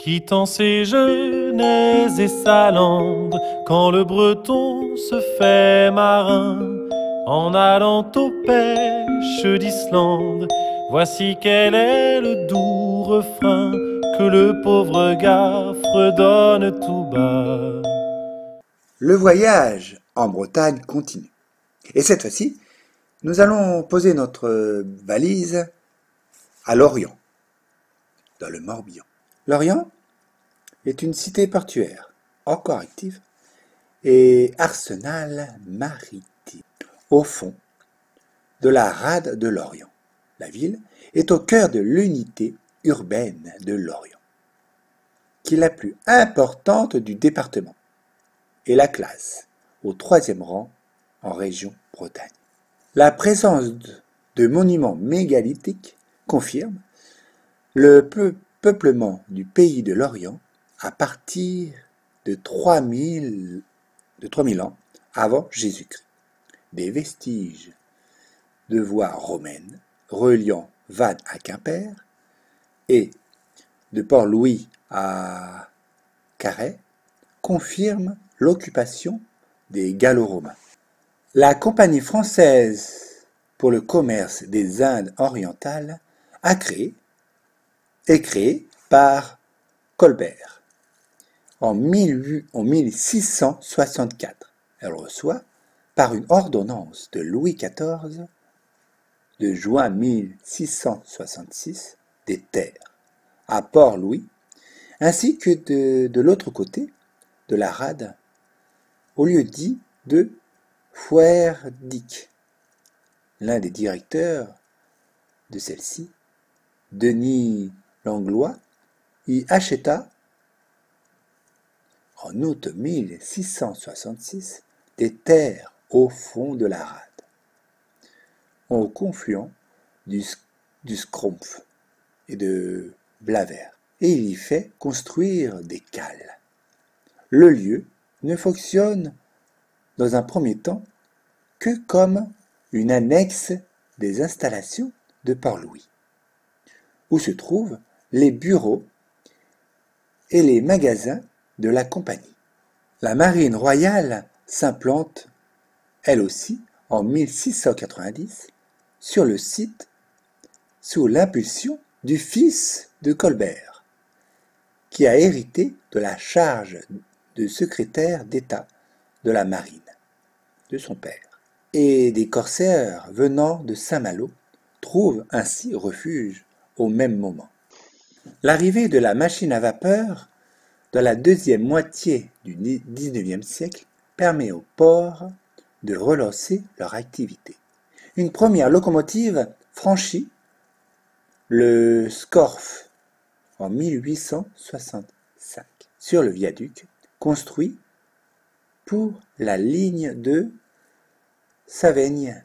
Quittant ses genêts et sa lande, quand le Breton se fait marin, en allant aux pêches d'Islande, voici quel est le doux refrain que le pauvre gars fredonne tout bas. Le voyage en Bretagne continue. Et cette fois-ci, nous allons poser notre valise à Lorient, dans le Morbihan. Lorient est une cité portuaire, encore active, et arsenal maritime. Au fond de la rade de Lorient, la ville est au cœur de l'unité urbaine de Lorient, qui est la plus importante du département, et la classe au 3e rang en région Bretagne. La présence de monuments mégalithiques confirme le peuplement du pays de l'Orient à partir de 3000 ans avant Jésus-Christ. Des vestiges de voies romaines reliant Vannes à Quimper et de Port-Louis à Carhaix confirment l'occupation des Gallo-Romains. La Compagnie française pour le commerce des Indes orientales est créée par Colbert en 1664. Elle reçoit, par une ordonnance de Louis XIV de juin 1666, des terres à Port-Louis, ainsi que de l'autre côté de la rade, au lieu dit de Fouerdic. L'un des directeurs de celle-ci, Denis Langlois, y acheta en août 1666 des terres au fond de la rade, au confluent du Scrompf et de Blaver, et il y fait construire des cales. Le lieu ne fonctionne dans un premier temps que comme une annexe des installations de Port-Louis, où se trouvent les bureaux et les magasins de la compagnie. La marine royale s'implante, elle aussi, en 1690, sur le site sous l'impulsion du fils de Colbert, qui a hérité de la charge de secrétaire d'État de la marine de son père. Et des corsaires venant de Saint-Malo trouvent ainsi refuge au même moment. L'arrivée de la machine à vapeur dans la deuxième moitié du XIXe siècle permet aux ports de relancer leur activité. Une première locomotive franchit le Scorff en 1865 sur le viaduc construit pour la ligne de Savaigne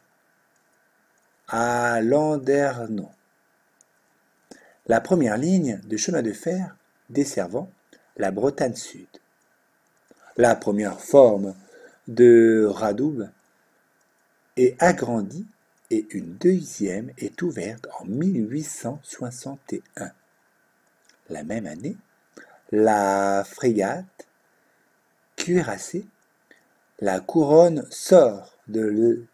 à Landerneau, la première ligne de chemin de fer desservant la Bretagne Sud. La première forme de radoub est agrandie et une deuxième est ouverte en 1861. La même année, la frégate cuirassée, la Couronne sort de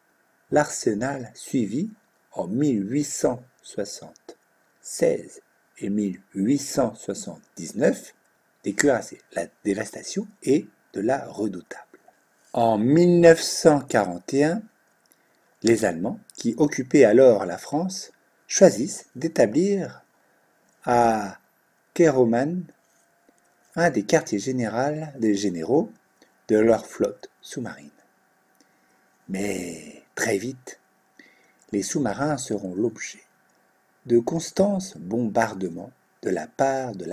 l'arsenal suivi en 1876 et 1879 des cuirassés, la dévastation est de la Redoutable. En 1941, les Allemands, qui occupaient alors la France, choisissent d'établir à Kéroman un des quartiers généraux de leur flotte sous-marine. Mais très vite, les sous-marins seront l'objet de constants bombardements de la part de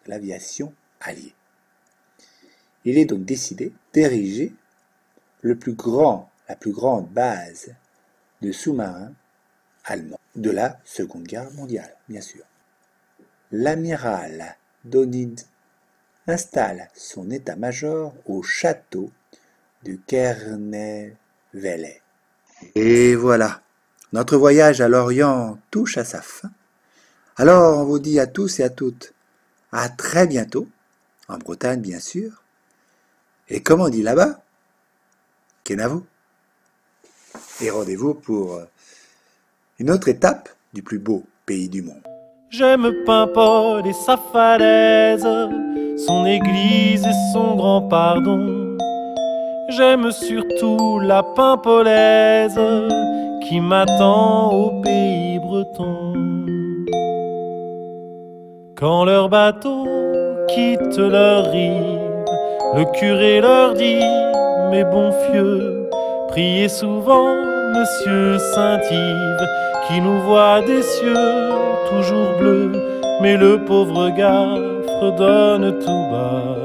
l'aviation alliée. Il est donc décidé d'ériger la plus grande base de sous-marins allemands de la Seconde Guerre mondiale, bien sûr. L'amiral Dönitz installe son état-major au château de Kernevelle. Et voilà, notre voyage à l'Orient touche à sa fin. Alors on vous dit à tous et à toutes À très bientôt, en Bretagne bien sûr. Et comme on dit là-bas, Kenavo. Et rendez-vous pour une autre étape du plus beau pays du monde. J'aime Paimpol et sa falaise, son église et son grand pardon. J'aime surtout la Paimpolaise qui m'attend au pays breton. Quand leur bateau quitte leur rive, le curé leur dit: mes bons fieux, priez souvent Monsieur Saint-Yves, qui nous voit des cieux toujours bleus. Mais le pauvre gars fredonne tout bas: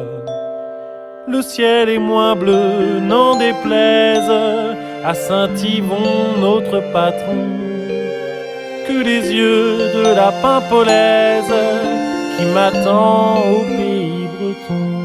le ciel est moins bleu, n'en déplaise à Saint-Yvon, notre patron, que les yeux de la Paimpolaise qui m'attend au pays breton.